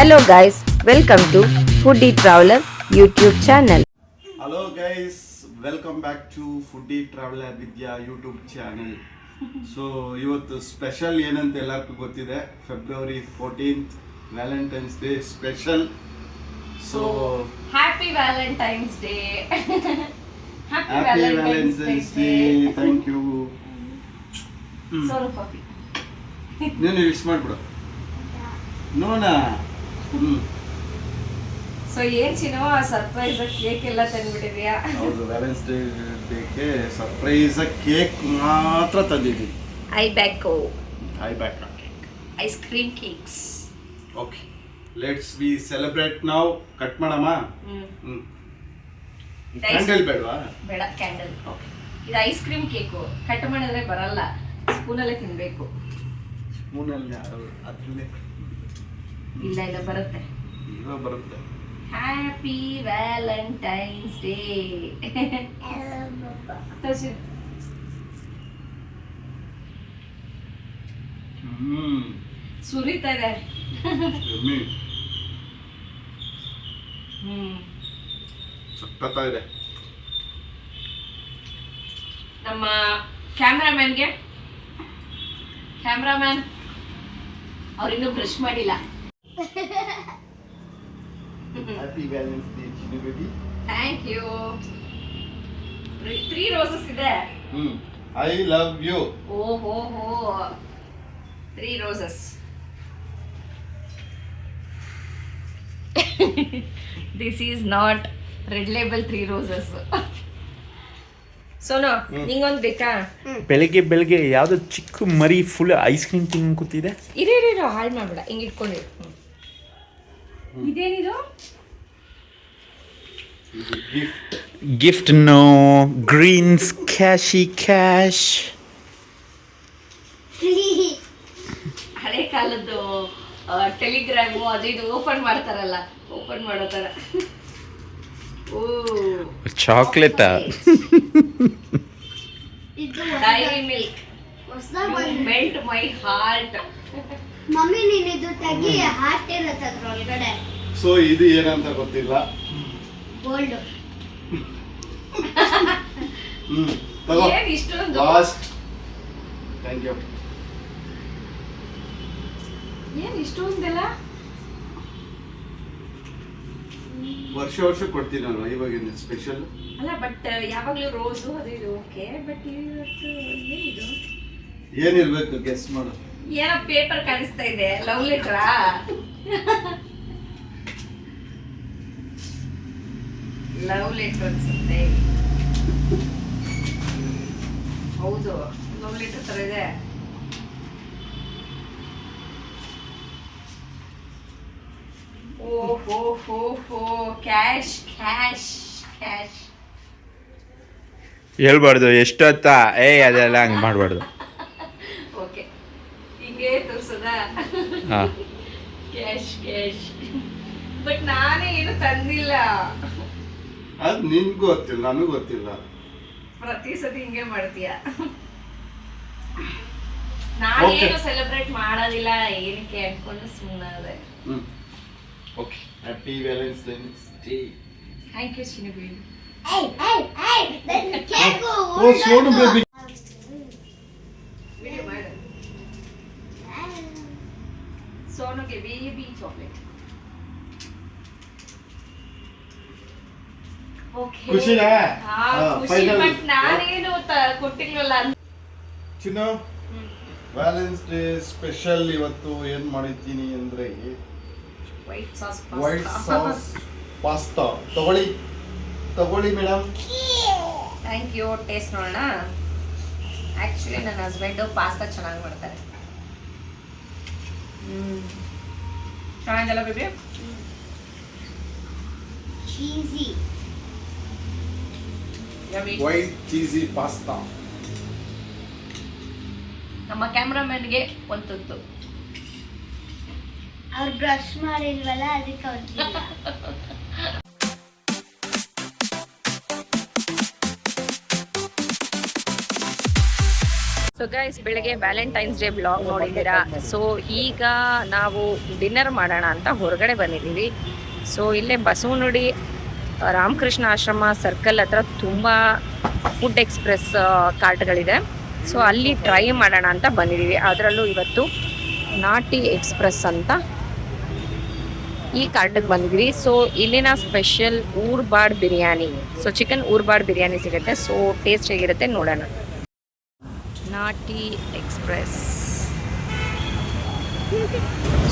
Hello guys, welcome to Foodie Traveler YouTube channel. Hello guys, welcome back to foodie traveler Vidya YouTube channel. So ಇವತ್ತು special ಏನಂತ ಎಲ್ಲರಿಗೂ ಗೊತ್ತಿದೆ, February 14th Valentine's day special. So happy Valentine's day. Happy Valentine's day. Thank you. Sonu ಪಾಪಿ ನೀನು wish ಮಾಡ್ಬಿಡು ನೋಡ. So ಏನ್ ಚಿನ್ನೋ surprise cake ಎಲ್ಲ ತಂದ್ಬಿಟ್ಟಿದ್ಯಾ? ಹೌದು, ವ್ಯಾಲೆಂಟೈನ್ಸ್ ಡೇಗೆ ಸರ್ಪ್ರೈಸ್ ಕೇಕ್ ಮಾತ್ರ ತಂದಿದ್ದೀನಿ. I ಬ್ಯಾಕೋ cake, ice cream cakes. Okay, let's V celebrate ನಾವು. ಕಟ್ ಮಾಡಮ್ಮ. ಕ್ಯಾಂಡಲ್ ಬೇಡವಾ? ಬೇಡ, ಕ್ಯಾಂಡಲ್. ಓಕೆ, ಇದು ಐಸ್ ಕ್ರೀಮ್ ಕೇಕು. ಕಟ್ ಮಾಡಿದ್ರೆ ಬರಲ್ಲ, ಸ್ಪೂನಲ್ಲೇ ತಿನ್ಬೇಕು. ಸ್ಪೂನಲ್ಲಿ ಅದ್ರಲ್ಲೇ ಇಲ್ಲ ಇಲ್ಲ ಬರುತ್ತೆ. ಈಗ ಬರುತ್ತೆ. Happy Valentine's day. ಸುರಿತಾ ಇದೆ. ಸಖತ್ತಾಗಿದೆ. ನಮ್ಮ ಕ್ಯಾಮ್ರಾಮ್ಯಾನ್ ಅವ್ರಿನ್ನೂ ಬ್ರಷ್ ಮಾಡಿಲ್ಲ. ಹ್ಯಾಪಿ ವ್ಯಾಲೆಂಟೈನ್ಸ್ ಡೇ ಚಿನ್ನು ಬೇಬಿ. Thank you. 3 roses ಇದೆ. I love you. ಓಹೋ 3 roses. This is not red label 3 roses. Sonu ನಿಂಗೊಂದು ಬೇಕಾ? ಬೆಳಿಗ್ಗೆ ಯಾವ್ದೋ ಚಿಕ್ಕ ಮರಿ ಫುಲ್ ಐಸ್ ಕ್ರೀಮ್ ತಿಂಗ್ ಕೂತಿದೆ. ಇರೋ ಹಾಳು ಮಾಡ್ಬೇಡ, ಹಿಂಗೆ ಇಟ್ಕೊಂಡಿರು. ಇದೇನಿದು? Gift no greens cash. ಹಳೆ ಕಾಲದ್ದು ಟೆಲಿಗ್ರಾಮು ಅದು ಇದು ಓಪನ್ ಮಾಡ್ತಾರಲ್ಲ, ಓಪನ್ ಮಾಡೋ ಥರ. ಓ ಚಾಕ್ಲೇಟಾ? Dairy Milk melt my heart. Mummy ನೀನಿದು ತೆಗಿ, ಹಾರ್ಟ್ ಇರುತ್ತೆ ಅದ್ರೊಳಗಡೆ. ಸೊ ಇದು ಏನಂತ ಗೊತ್ತಿಲ್ಲ. ಗೋಲ್ಡ್. ತಗೋ, ಏನ್ ಇಷ್ಟೊಂದು? ಲಾಸ್ಟ್. Thank you. ಏನ್ ಇಷ್ಟೊಂದೆಲ್ಲ? ವರ್ಷ ಕೊಡ್ತೀನಿ ನಾನು, ಇವಾಗ ಸ್ಪೆಷಲ್ ಅಲ್ಲ, ಬಟ್ ಯಾವಾಗ್ಲೂ ರೋಸು ಅದು ಇದು ಓಕೆ, ಬಟ್ ಇವತ್ತು ಏನಿದು? ಏನಿರ್ಬೇಕು ಗೆಸ್ ಮಾಡು. ಏನೋ ಪೇಪರ್ ಕಾಣಿಸ್ತಾ ಇದೆ. ಲವ್ ಲೆಟರಾ? ಲವ್ ಲೆಟರ್ ಅನ್ಸುತ್ತೆ. ಹೌದು, ಲವ್ ಲೆಟರ್ ತರ ಇದೆ. ಓಹೋ ಕ್ಯಾಶ್. ಹೇಳ್ಬಾರ್ದು ಎಷ್ಟೊತ್ತಾ. ಅದೆಲ್ಲ ಹಂಗೆ ಮಾಡಬಾರ್ದು. ಓಕೆ, ಹಿಂಗೆ ತೋರ್ಸೋದಾ? ಹಾಂ, ಕ್ಯಾಶ್. ಬಟ್ ನಾನೇ ಏನು ತಂದಿಲ್ಲ. ಅದು ನಿನ್ಗೂ ಗೊತ್ತಿಲ್ಲ, ನನಗೂ ಗೊತ್ತಿಲ್ಲ. ಪ್ರತಿ ಸತಿ ಹಿಂಗೆ ಮಾಡ್ತೀಯ. ನಾನೇನು ಸೆಲೆಬ್ರೇಟ್ ಮಾಡೋದಿಲ್ಲ, ಏನಕ್ಕೆ ಅನ್ಕೊಂಡು ಸುಮ್ಮನೆ. Okay, happy Valentine's day. Thank you Chinnu baby. Cake. ಓ ಸೋನು ಬೇಬಿ. ವಿಡಿಯೋ ಮಾಡು. ಸೋನುಗೆ ಬೇಬಿ ಚಾಕ್ಲೇಟ್. ಓಕೆ, ಖುಷಿನಾ? ಖುಷಿ. final. ಬಟ್ ನಾನೇನು ಕೊಟ್ಟಿಲ್ವಲ್ಲ. ಚಿನ್ನು, ವ್ಯಾಲೆಂಟೈನ್ಸ್ ಡೇ ಸ್ಪೆಷಲ್ ಇವತ್ತು ಏನ್ ಮಾಡಿದ್ದೀನಿ ಅಂದ್ರೆ ವೈಟ್ ಸಾಸ್ ಪಾಸ್ತಾ. ತಗೊಳ್ಳಿ ಮೇಡಮ್. Thank you. ಟೇಸ್ಟ್ ನೋಡೋಣ. ಆಕ್ಚುಲಿ ನನ್ನ ಹಸ್ಬೆಂಡು ಪಾಸ್ತಾ ಚೆನ್ನಾಗಿ ಮಾಡ್ತಾರೆ. ಚೆನ್ನಾಗಿಲ್ಲ baby? Cheesy. White cheesy pasta. ನಮ್ಮ ಕ್ಯಾಮ್ರಾಮನ್ಗೆ ಒಂದು ತುತ್ತು. ಅವ್ರು ಬ್ರಷ್ ಮಾಡಿಲ್ವಲ್ಲ, ಅದಕ್ಕೆ ಅವ್ರಿಗೆ. ಸೊ ಸೊ ಗೈಸ್, ಬೆಳಗ್ಗೆ ವ್ಯಾಲೆಂಟೈನ್ಸ್ ಡೇ ಬ್ಲಾಗ್ ನೋಡಿದ್ದೀರಾ. ಸೊ ಈಗ ನಾವು ಡಿನ್ನರ್ ಮಾಡೋಣ ಅಂತ ಹೊರಗಡೆ ಬಂದಿದ್ದೀವಿ. ಸೊ ಇಲ್ಲೇ ಬಸವನಗುಡಿ ರಾಮಕೃಷ್ಣ ಆಶ್ರಮ ಸರ್ಕಲ್ ಹತ್ರ ತುಂಬ ಫುಡ್ ಎಕ್ಸ್ಪ್ರೆಸ್ ಕಾರ್ಟ್ಗಳಿದೆ. ಸೊ ಅಲ್ಲಿ ಟ್ರೈ ಮಾಡೋಣ ಅಂತ ಬಂದಿದ್ದೀವಿ. ಅದರಲ್ಲೂ ಇವತ್ತು ನಾಟಿ ಎಕ್ಸ್ಪ್ರೆಸ್ ಅಂತ ಈ ಕಾರ್ಟಿಗೆ ಬಂದಿದ್ವಿ. ಸೊ ಇಲ್ಲಿನ ಸ್ಪೆಷಲ್ ಊರ್ಬಾಡ್ ಬಿರಿಯಾನಿ, ಸೊ ಚಿಕನ್ ಊರ್ಬಾಡ್ ಬಿರಿಯಾನಿ ಸಿಗುತ್ತೆ. ಸೊ ಟೇಸ್ಟ್ ಹೇಗಿರುತ್ತೆ ನೋಡೋಣ. ನಾಟಿ ಎಕ್ಸ್ಪ್ರೆಸ್.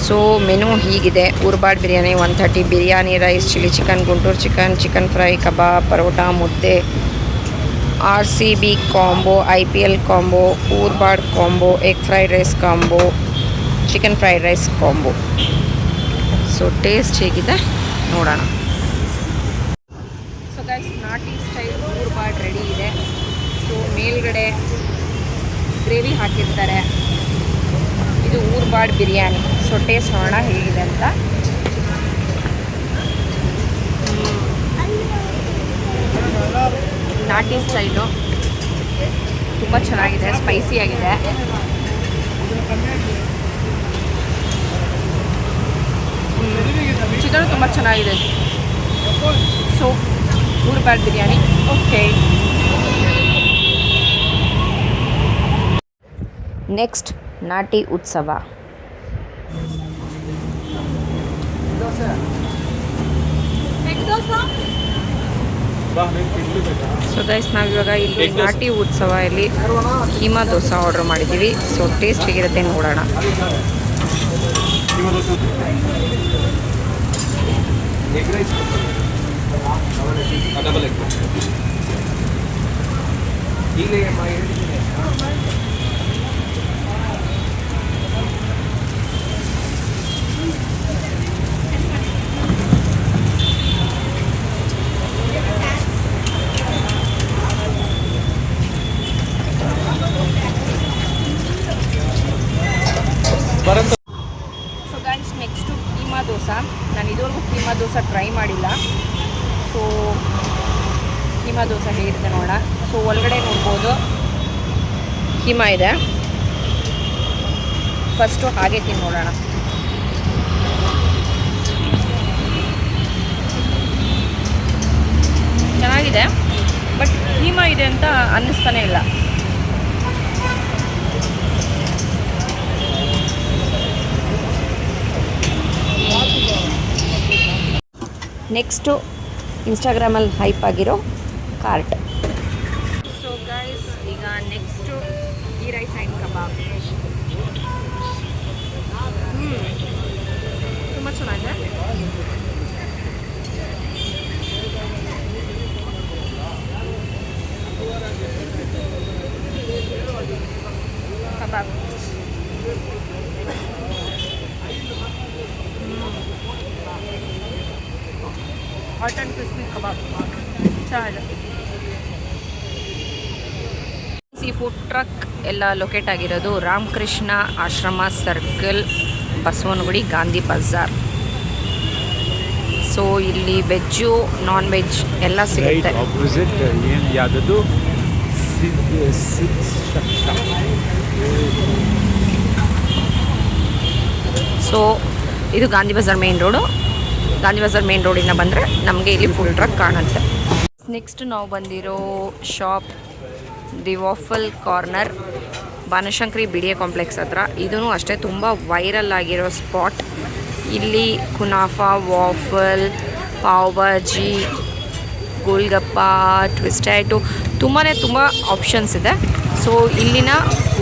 ಸೊ ಮೆನು ಹೀಗಿದೆ: ಊರ್ಬಾಡ್ biryani 130, biryani rice, chilli chicken, Guntur chicken, chicken fry, kebab, parotta, ಮುದ್ದೆ, RCB ಕಾಂಬೋ, IPL ಕಾಂಬೋ, ಊರ್ಬಾಡ್ combo, egg fried rice combo, chicken fried rice combo. So taste ಹೇಗಿದೆ ನೋಡೋಣ. ಸೊ ಗೈಸ್, ನಾಟಿ ಸ್ಟೈಲ್ ಊರ್ಬಾಡ್ ರೆಡಿ ಇದೆ. ಸೊ ಮೇಲ್ಗಡೆ ಗ್ರೇವಿ ಹಾಕಿರ್ತಾರೆ. ಇದು ಊರ್ಬಾಡ್ ಬಿರಿಯಾನಿ. ಸೊ ಟೇಸ್ಟ್ ನೋಡೋಣ ಹೇಗಿದೆ ಅಂತ. ನಾಟಿ ಸ್ಟೈಲು ತುಂಬ ಚೆನ್ನಾಗಿದೆ, ಸ್ಪೈಸಿಯಾಗಿದೆ. ಚಿಕನ್ ತುಂಬ ಚೆನ್ನಾಗಿದೆ. ಸೊ ಊರ್ಬಾಡ್ biryani okay. Next Nati Utsava. So guys, ನಾವಿವಾಗ ಇಲ್ಲಿ ನಾಟಿ ಉತ್ಸವ ಇಲ್ಲಿ ಕೀಮಾ ದೋಸೆ ಆರ್ಡರ್ ಮಾಡಿದ್ದೀವಿ. ಸೊ ಟೇಸ್ಟ್ ಹೇಗಿರುತ್ತೆ ನೋಡೋಣ. So guys, next keema dosa. ನಾನು ಇದುವರೆಗೂ ಕೀಮಾ ದೋಸೆ ಟ್ರೈ ಮಾಡಿಲ್ಲ. ಸೊ ಕೀಮಾ ದೋಸೆ ಹೇಗಿರುತ್ತೆ ನೋಡೋಣ. ಸೊ ಒಳಗಡೆ ನೋಡ್ಬೋದು ಕೀಮಾ ಇದೆ. ಫಸ್ಟು ಹಾಗೆ ತಿಂದು ನೋಡೋಣ. ಚೆನ್ನಾಗಿದೆ, ಬಟ್ ಕೀಮಾ ಇದೆ ಅಂತ ಅನ್ನಿಸ್ತಾನೆ ಇಲ್ಲ. ನೆಕ್ಸ್ಟು ಇನ್ಸ್ಟಾಗ್ರಾಮಲ್ಲಿ ಹೈಪ್ ಆಗಿರೋ ಕಾರ್ಟ್. ಸೊ ಗೈಸ್, ಈಗ next ghee rice and kebab. ತುಂಬ ಚೆನ್ನಾಗಿದೆ. Kebab hot and crispy kebab ಚೆನ್ನಾಗಿದೆ. ಈ ಫುಡ್ ಟ್ರಕ್ ಎಲ್ಲ ಲೊಕೇಟ್ ಆಗಿರೋದು ರಾಮಕೃಷ್ಣ ಆಶ್ರಮ ಸರ್ಕಲ್, ಬಸವನಗುಡಿ, ಗಾಂಧಿ ಬಜಾರ್. ಸೊ ಇಲ್ಲಿ ವೆಜ್ಜು ನಾನ್ ವೆಜ್ ಎಲ್ಲ ಸಿಗುತ್ತೆ. ಆಪೋಸಿಟ್ ಏನು ಯಾವುದದು ಸೊ ಇದು Gandhi Bazaar main road. Gandhi Bazaar main ರೋಡಿಂದ ಬಂದರೆ ನಮಗೆ ಇಲ್ಲಿ ಫುಡ್ ಟ್ರಕ್ ಕಾಣುತ್ತೆ. ನೆಕ್ಸ್ಟ್ ನಾವು ಬಂದಿರೋ shop the waffle corner, Banashankari BDA complex ಹತ್ರ. ಇದೂ ಅಷ್ಟೇ ತುಂಬ ವೈರಲ್ ಆಗಿರೋ ಸ್ಪಾಟ್. ಇಲ್ಲಿ ಕುನಾಫಾ, ವಾಫಲ್, ಪಾವ್ ಭಾಜಿ, ಗೋಲ್ಗಪ್ಪ, ಟ್ವಿಸ್ಟೈಟು ತುಂಬ ಆಪ್ಷನ್ಸ್ ಇದೆ. ಸೊ ಇಲ್ಲಿನ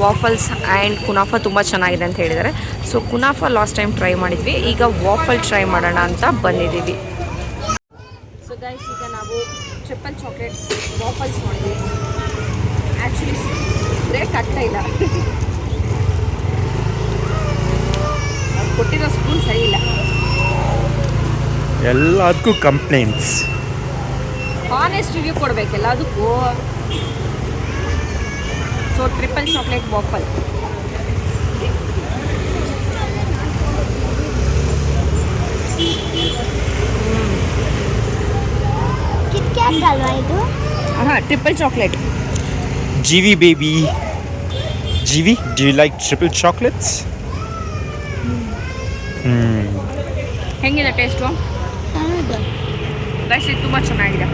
ವಾಫಲ್ಸ್ ಆ್ಯಂಡ್ ಕುನಾಫಾ ತುಂಬ ಚೆನ್ನಾಗಿದೆ ಅಂತ ಹೇಳಿದ್ದಾರೆ. ಸೊ ಕುನಾಫಾ ಲಾಸ್ಟ್ ಟೈಮ್ ಟ್ರೈ ಮಾಡಿದ್ವಿ, ಈಗ ವಾಫಲ್ ಟ್ರೈ ಮಾಡೋಣ ಅಂತ ಬಂದಿದ್ದೀವಿ. ಸೊ ಗೈಸ್, ಈಗ ನಾವು ಟ್ರಿಪಲ್ ಚಾಕ್ಲೇಟ್ ವಾಫಲ್ಸ್ ಮಾಡಿದ್ವಿ. ಆ್ಯಕ್ಚುಲಿ ಬ್ರೇಕ್ ಆಗ್ತಾ ಇಲ್ಲ. ಕೊಟ್ಟಿರೋ ಸ್ಪೂನ್ ಸರಿ ಇಲ್ಲ. ಎಲ್ಲದಕ್ಕೂ ಕಂಪ್ಲೇಂಟ್ಸ್. ಆನೆಸ್ಟ್ ರಿವ್ಯೂ ಕೊಡಬೇಕಲ್ಲ ಅದಕ್ಕೂ. ಸೊ ಟ್ರಿಪಲ್ ಚಾಕ್ಲೇಟ್ ವಾಫಲ್. ಕಿಟ್ಕ್ಯಾಟ್ ಅಲ್ವಾ ಇದು? ಹಾಂ, triple chocolate. GV baby, Jivi, do you like triple chocolates? ಹೆಂಗಿದೆ ಟೇಸ್ಟು ಗೈಸ್ ಇದು ತುಂಬ ಚೆನ್ನಾಗಿದೆ